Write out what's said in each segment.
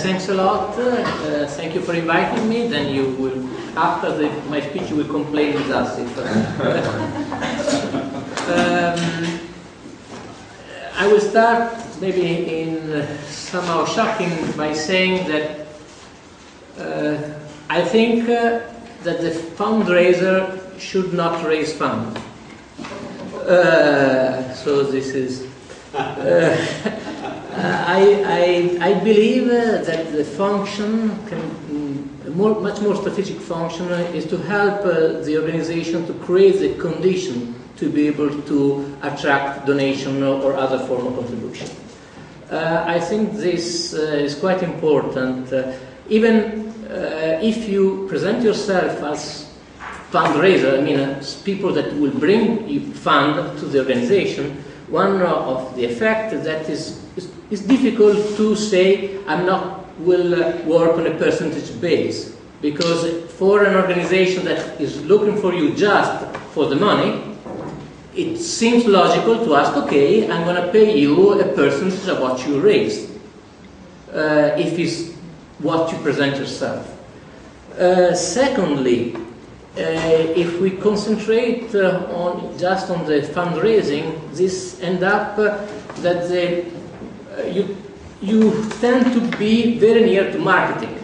thanks a lot. Thank you for inviting me. Then you will, after my speech, you will complain with us. I will start maybe in somehow shocking by saying that I think that the fundraiser should not raise funds. So this is. I believe that the function, much more strategic function, is to help the organization to create the condition to be able to attract donation or other form of contribution. I think this is quite important. Even if you present yourself as fundraiser, I mean people that will bring you fund to the organization, one of the effects that is difficult to say will work on a percentage base, because for an organization that is looking for you just for the money, it seems logical to ask, okay, I'm going to pay you a percentage of what you raised, if it's what you present yourself. Secondly, if we concentrate just on the fundraising, this ends up that you tend to be very near to marketing,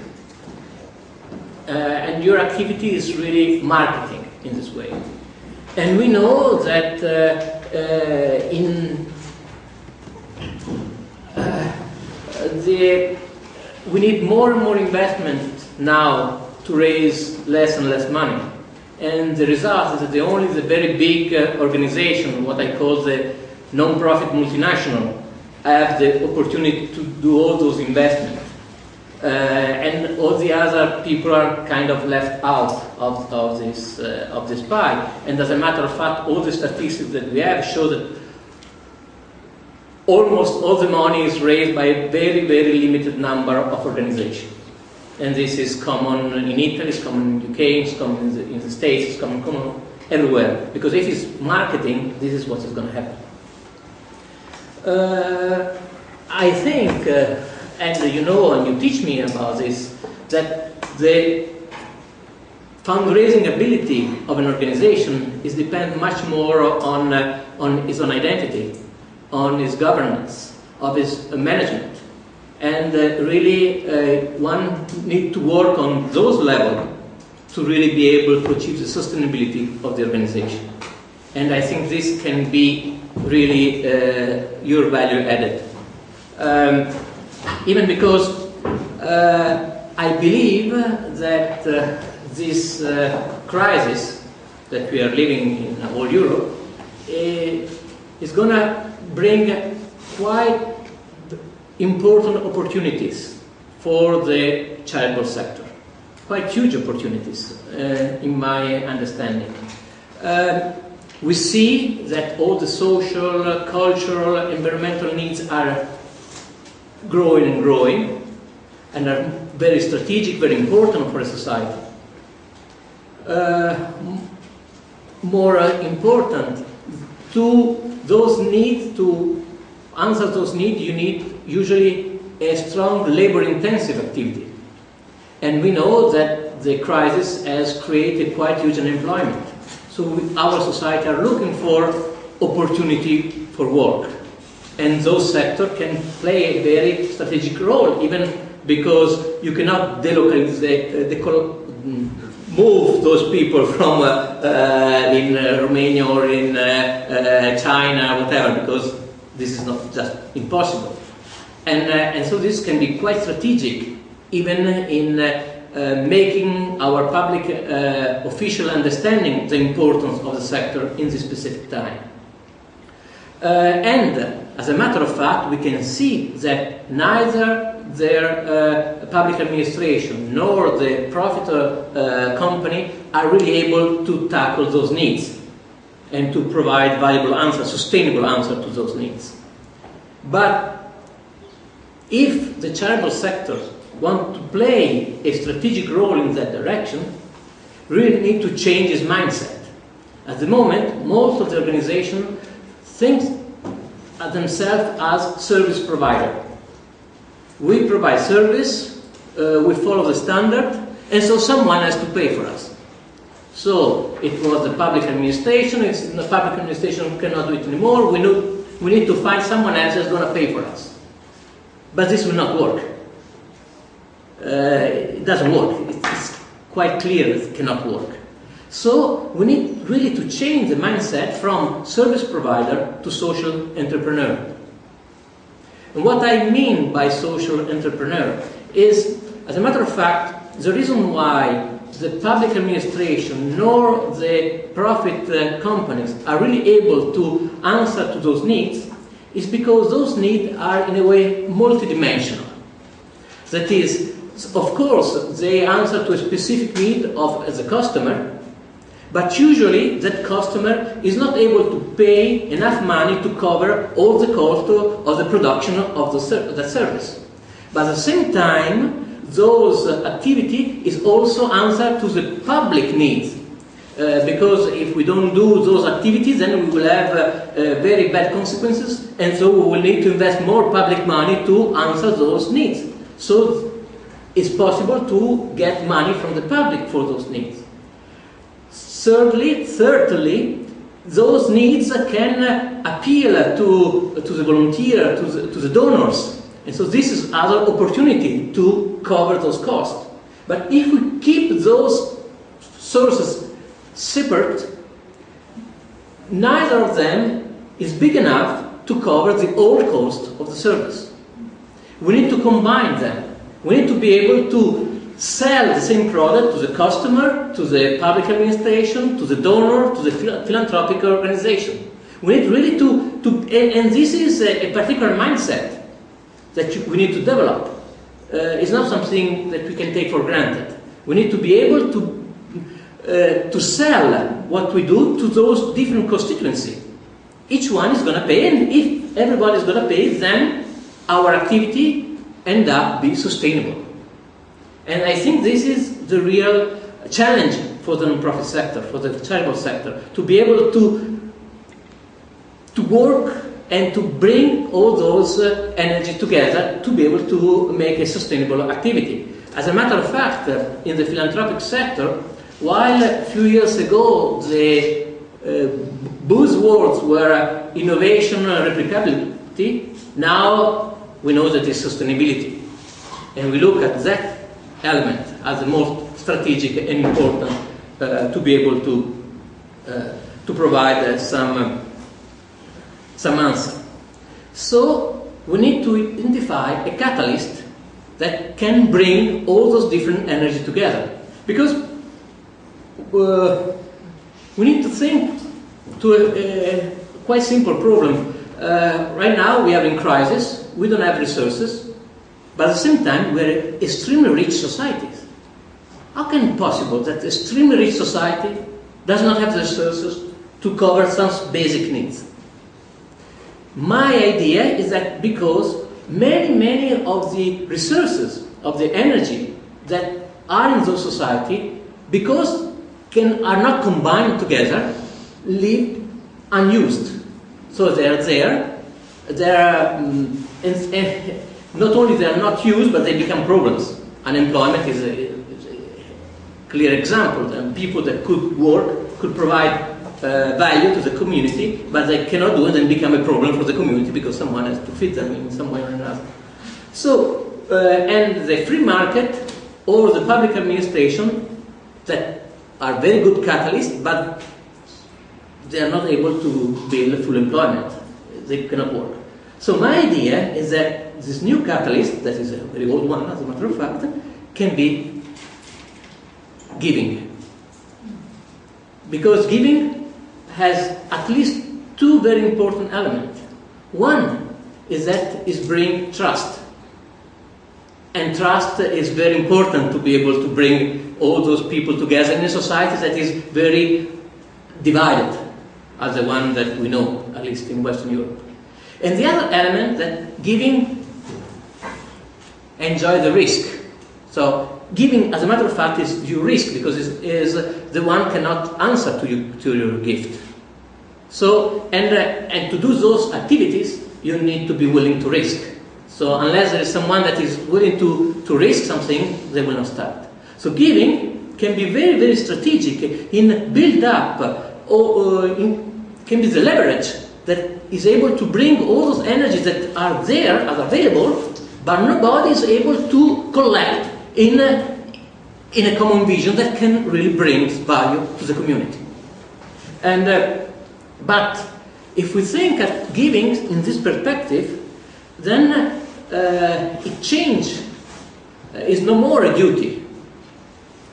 and your activity is really marketing in this way. And we know that we need more and more investment now to raise less and less money. And the result is that only the very big organization, what I call the non-profit multinational, have the opportunity to do all those investments. And all the other people are kind of left out of this pie. And as a matter of fact, all the statistics that we have show that almost all the money is raised by a very, very limited number of organizations. And this is common in Italy, it's common in the UK, it's common in the States, it's common everywhere. Because if it's marketing, this is what is going to happen. I think, and you know, and you teach me about this, that the fundraising ability of an organization is depend much more on its own identity, on its governance, of its management. And really, one needs to work on those levels to really be able to achieve the sustainability of the organization. And I think this can be really your value added. Even because I believe that this crisis that we are living in all Europe is going to bring quite important opportunities for the charitable sector. Quite huge opportunities, in my understanding. We see that all the social, cultural, environmental needs are growing and growing, and are very strategic, very important for a society. More important, to those needs, to answer those needs, you need usually a strong labor-intensive activity. And we know that the crisis has created quite huge unemployment. So our society are looking for opportunity for work. And those sectors can play a very strategic role, even because you cannot move those people from in Romania or in China, whatever, because this is not just impossible. And so this can be quite strategic, even in making our public official understanding the importance of the sector in this specific time. And as a matter of fact, we can see that neither their public administration nor the profit company are really able to tackle those needs and to provide valuable answers, sustainable answers to those needs. But if the charitable sector want to play a strategic role in that direction, really need to change its mindset. At the moment, most of the organization thinks of themselves as service provider. We provide service, we follow the standard, and so someone has to pay for us. So it was the public administration. The public administration cannot do it anymore. We need to find someone else that's going to pay for us. But this will not work. It doesn't work. It's quite clear it cannot work. So we need really to change the mindset from service provider to social entrepreneur. And what I mean by social entrepreneur is, as a matter of fact, the reason why the public administration nor the profit companies are really able to answer to those needs is because those needs are in a way multidimensional. That is, of course, they answer to a specific need of the customer, but usually that customer is not able to pay enough money to cover all the cost of the production of that service. But at the same time, those activity is also answer to the public needs. Because if we don't do those activities, then we will have very bad consequences, and so we will need to invest more public money to answer those needs. So it's possible to get money from the public for those needs. Thirdly, those needs can appeal to the volunteer, to the donors. And so this is another opportunity to cover those costs. But if we keep those sources separate, neither of them is big enough to cover the whole cost of the service. We need to combine them. We need to be able to sell the same product to the customer, to the public administration, to the donor, to the philanthropic organization. We need really and this is a particular mindset that we need to develop. It's not something that we can take for granted. We need to be able to sell what we do to those different constituencies. Each one is going to pay, and if everybody is going to pay, then our activity end up being sustainable. And I think this is the real challenge for the non-profit sector, for the charitable sector, to be able to work and to bring all those energy together to be able to make a sustainable activity. As a matter of fact, in the philanthropic sector, while a few years ago the buzzwords were innovation and replicability, now we know that it's sustainability. And we look at that element as the most strategic and important to be able to provide some answer. So we need to identify a catalyst that can bring all those different energy together. Because we need to think to a quite simple problem. Right now we are in crisis, we don't have resources, but at the same time we're extremely rich societies. How can it be possible that extremely rich society does not have the resources to cover some basic needs? My idea is that because many of the resources, of the energy that are in those society, because are not combined together, live unused. So they are there, and not only they are not used, but they become problems. Unemployment is a clear example. And people that could work, could provide value to the community, but they cannot do it and become a problem for the community because someone has to feed them in some way or another. So, and the free market or the public administration that are very good catalysts, but they are not able to build full employment. They cannot work. So my idea is that this new catalyst, that is a very old one as a matter of fact, can be giving. Because giving has at least two very important elements. One is that it brings trust. And trust is very important to be able to bring all those people together in a society that is very divided, as the one that we know, at least in Western Europe. And the other element that giving enjoy the risk. So giving, as a matter of fact, is your risk because it is the one cannot answer to your gift. So and to do those activities, you need to be willing to risk. So unless there is someone that is willing to risk something, they will not start. So giving can be very, very strategic in build up, can be the leverage that is able to bring all those energies that are there, are available, but nobody is able to collect in a common vision that can really bring value to the community. And but if we think at giving in this perspective, then exchange is no more a duty.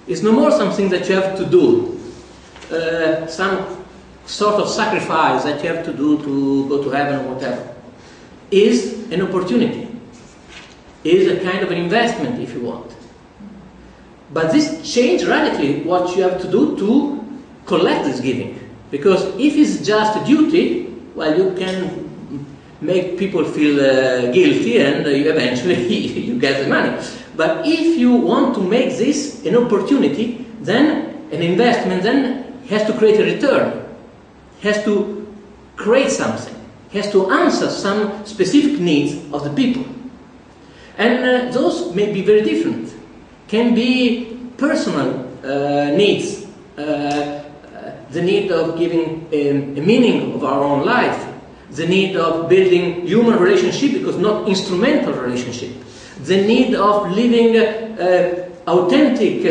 It's no more something that you have to do, some sort of sacrifice that you have to do to go to heaven or whatever. Is an opportunity. Is a kind of an investment, if you want. But this changes radically what you have to do to collect this giving. Because if it's just a duty, well, you can make people feel guilty and eventually you get the money. But if you want to make this an opportunity, then an investment, then has to create a return, has to create something, has to answer some specific needs of the people. And those may be very different. Can be personal needs, the need of giving a meaning of our own life, the need of building human relationship, because not instrumental relationship, the need of living authentic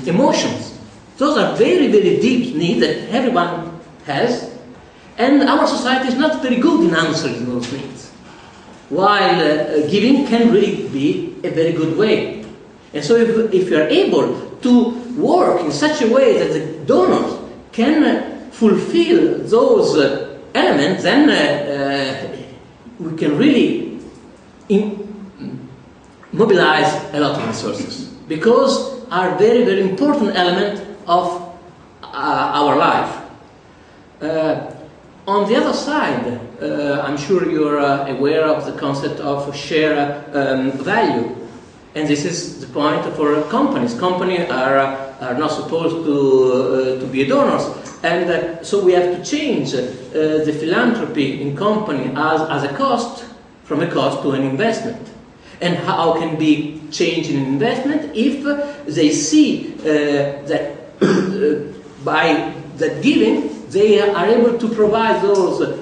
emotions. Those are very, very deep needs that everyone has, and our society is not very good in answering those needs. While giving can really be a very good way. And so if you are able to work in such a way that the donors can fulfill those elements, then we can really mobilize a lot of resources, because are very, very important element of our life. On the other side, I'm sure you're aware of the concept of share value. And this is the point for companies. Companies are not supposed to be donors. And so we have to change the philanthropy in company as a cost, from a cost to an investment. And how can be changed in investment if they see that by that giving, they are able to provide those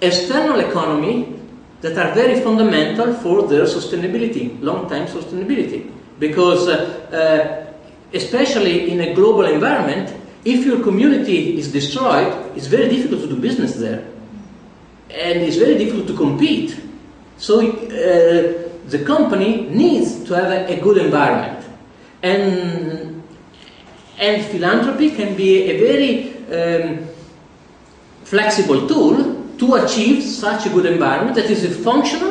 external economy that are very fundamental for their sustainability, long-term sustainability. Because especially in a global environment, if your community is destroyed, it's very difficult to do business there. And it's very difficult to compete. So the company needs to have a good environment. And philanthropy can be a very flexible tool to achieve such a good environment that is a function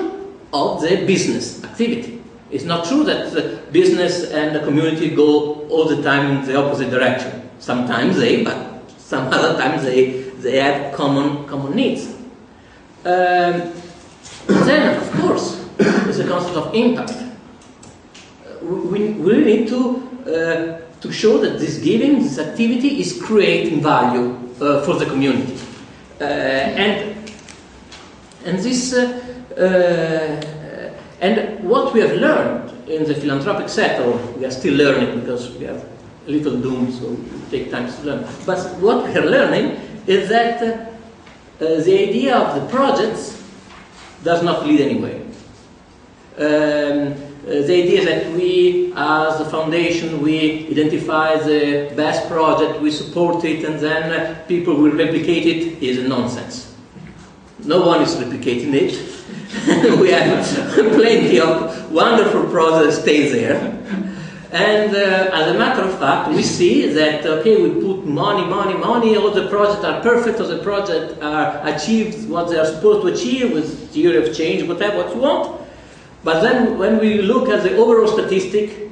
of the business activity. It's not true that the business and the community go all the time in the opposite direction. Sometimes but some other times they have common needs. Then, of course, there's a concept of impact. We really need to show that this giving, this activity is creating value for the community. And this and what we have learned in the philanthropic sector, we are still learning because we have a little doom, so it takes time to learn. But what we are learning is that the idea of the projects does not lead anywhere. The idea that we, as a foundation, we identify the best project, we support it, and then people will replicate it is nonsense. No one is replicating it. We have plenty of wonderful projects that stay there. And as a matter of fact, we see that, okay, we put money, all the projects are perfect, all the projects are achieved what they are supposed to achieve with theory of change, whatever what you want. But then when we look at the overall statistic,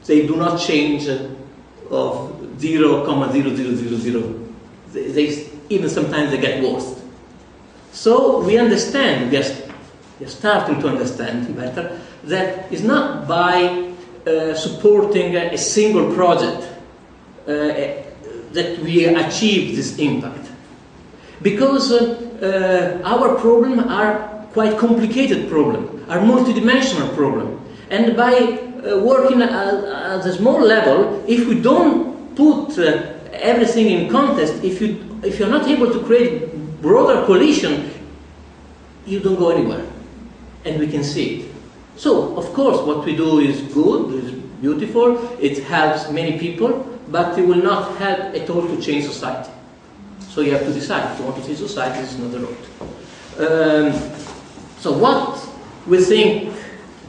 they do not change of 0,0000. They even sometimes they get worse. So we understand, we are starting to understand better, that it's not by supporting a single project that we achieve this impact. Because our problems are quite complicated problems. are multidimensional problems. And by working at a small level, if we don't put everything in context, if you're not able to create broader coalition, you don't go anywhere. And we can see it. So, of course, what we do is good, is beautiful, it helps many people, but it will not help at all to change society. So you have to decide, if you want to change society, this is not the road. So what we think,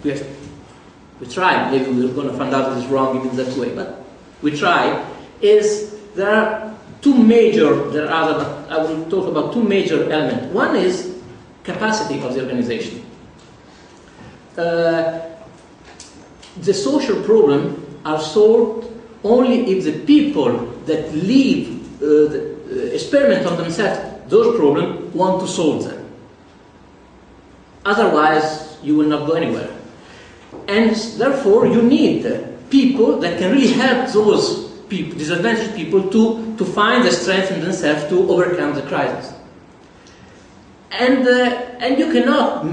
we try, maybe we're going to find out it is wrong in that way, but we try, is there are two major, I will talk about two major elements. One is capacity of the organization. The social problems are solved only if the people that live, experiment on themselves those problems, want to solve them. Otherwise, you will not go anywhere. And therefore, you need people that can really help those people, disadvantaged people, to find the strength in themselves to overcome the crisis. And you cannot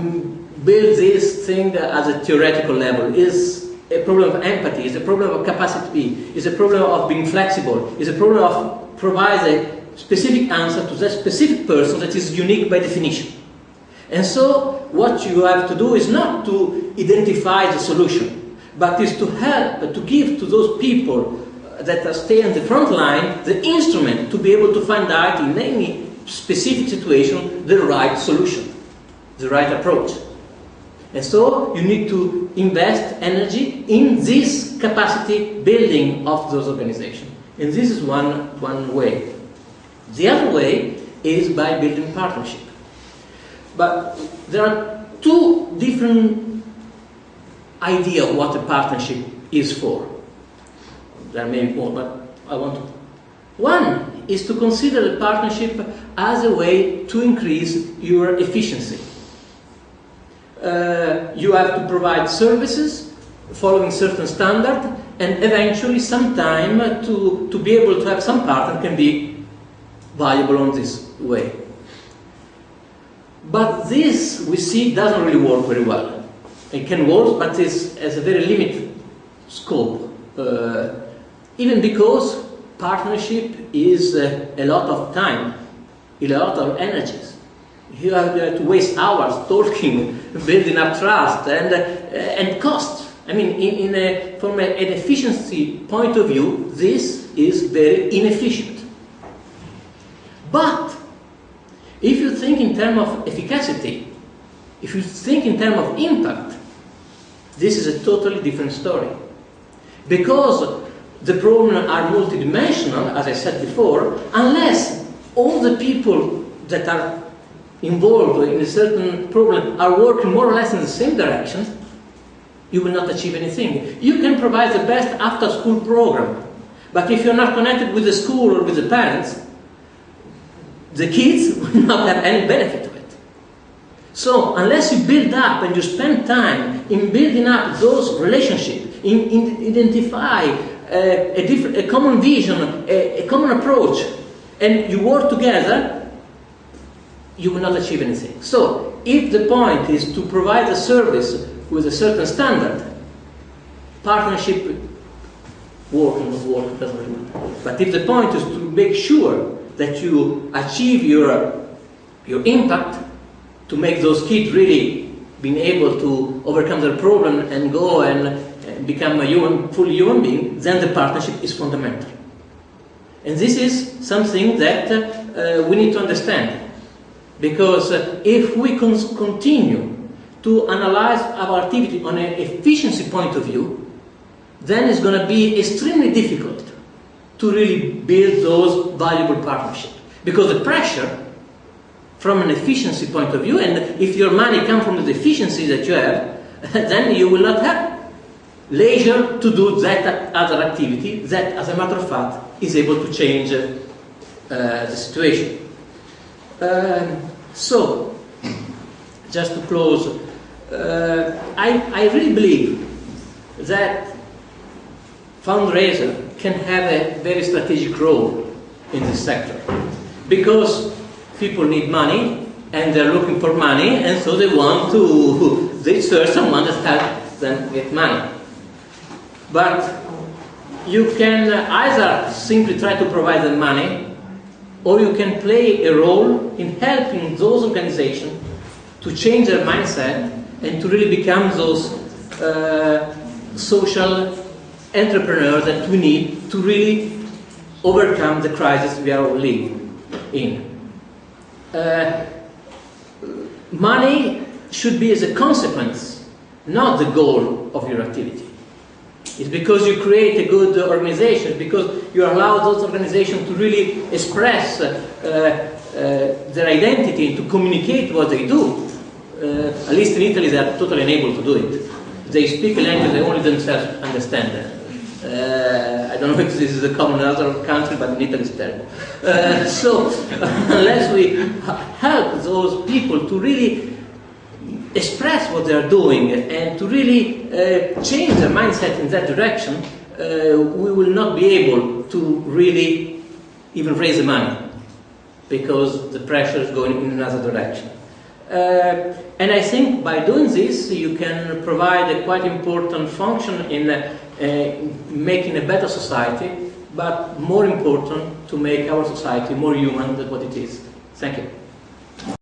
build this thing at a theoretical level. It's a problem of empathy, it's a problem of capacity, it's a problem of being flexible, it's a problem of providing a specific answer to that specific person that is unique by definition. And so what you have to do is not to identify the solution, but is to help, to give to those people that are staying in the front line the instrument to be able to find out in any specific situation the right solution, the right approach. And so you need to invest energy in this capacity building of those organizations. And this is one way. The other way is by building partnership. But there are two different ideas of what a partnership is for. There may be more, but I want to. One is to consider a partnership as a way to increase your efficiency. You have to provide services following certain standard, and eventually sometime to be able to have some partner can be valuable on this way. But this, we see, doesn't really work very well. It can work, but it has a very limited scope. Even because partnership is a lot of time, a lot of energies. You have to waste hours talking, building up trust, and cost. I mean, from an efficiency point of view, this is very inefficient. But if you think in terms of efficacy, if you think in terms of impact, this is a totally different story. Because the problems are multidimensional, as I said before, unless all the people that are involved in a certain problem are working more or less in the same direction, you will not achieve anything. You can provide the best after-school program, but if you're not connected with the school or with the parents, the kids will not have any benefit of it. So, unless you build up and you spend time in building up those relationships, in identify a common vision, a common approach, and you work together, you will not achieve anything. So, if the point is to provide a service with a certain standard, partnership work or not work doesn't really matter. But if the point is to make sure that you achieve your impact, to make those kids really being able to overcome their problem and go and become a fully human being, then the partnership is fundamental. And this is something that we need to understand. Because if we continue to analyze our activity on an efficiency point of view, then it's going to be extremely difficult to really build those valuable partnerships. Because the pressure from an efficiency point of view, and if your money comes from the efficiency that you have, then you will not have leisure to do that other activity that, as a matter of fact, is able to change the situation. So, just to close, I really believe that fundraiser can have a very strategic role in this sector, because people need money, and they're looking for money, and so they search someone that helps them get money. But you can either simply try to provide them money, or you can play a role in helping those organizations to change their mindset and to really become those social entrepreneurs that we need to really overcome the crisis we are all living in. Money should be as a consequence, not the goal of your activity. It's because you create a good organization, because you allow those organizations to really express their identity and to communicate what they do. At least in Italy they are totally unable to do it. They speak a language they only themselves understand. I don't know if this is a common in other countries, but in Italy it's terrible. So unless we help those people to really express what they are doing and to really change their mindset in that direction, we will not be able to really even raise the money, because the pressure is going in another direction. And I think by doing this you can provide a quite important function in making a better society, but more important, to make our society more human than what it is. Thank you.